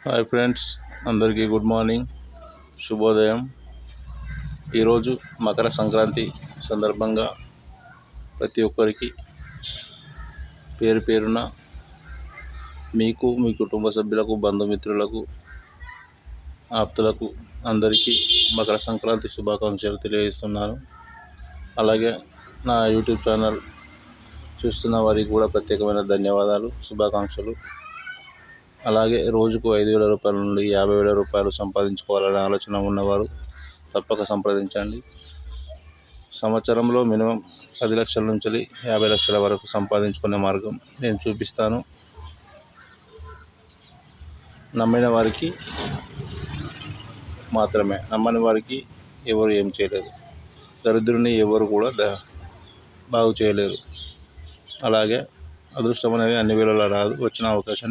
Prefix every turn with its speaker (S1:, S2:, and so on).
S1: Hi friends, అందరికీ good morning, శుభోదయం. ఈరోజు మకర సంక్రాంతి సందర్భంగా ప్రతి ఒక్కరికి పేరు పేరున మీకు, మీ కుటుంబ సభ్యులకు, బంధుమిత్రులకు, ఆప్తులకు అందరికీ మకర సంక్రాంతి శుభాకాంక్షలు తెలియజేస్తున్నాను. అలాగే నా యూట్యూబ్ ఛానల్ చూస్తున్న వారికి కూడా ప్రత్యేకమైన ధన్యవాదాలు, శుభాకాంక్షలు. అలాగే రోజుకు 5,000 రూపాయల నుండి 50,000 రూపాయలు సంపాదించుకోవాలనే ఆలోచన ఉన్నవారు తప్పక సంప్రదించండి. సంవత్సరంలో మినిమం 10 లక్షల నుంచి 50 లక్షల వరకు సంపాదించుకునే మార్గం నేను చూపిస్తాను. నమ్మిన వారికి మాత్రమే, నమ్మని వారికి ఎవరు ఏం చేయలేరు. దరిద్రుని ఎవరు కూడా బాగు చేయలేరు. అలాగే అదృష్టం అనేది అన్ని వేళలా రాదు. వచ్చిన అవకాశాన్ని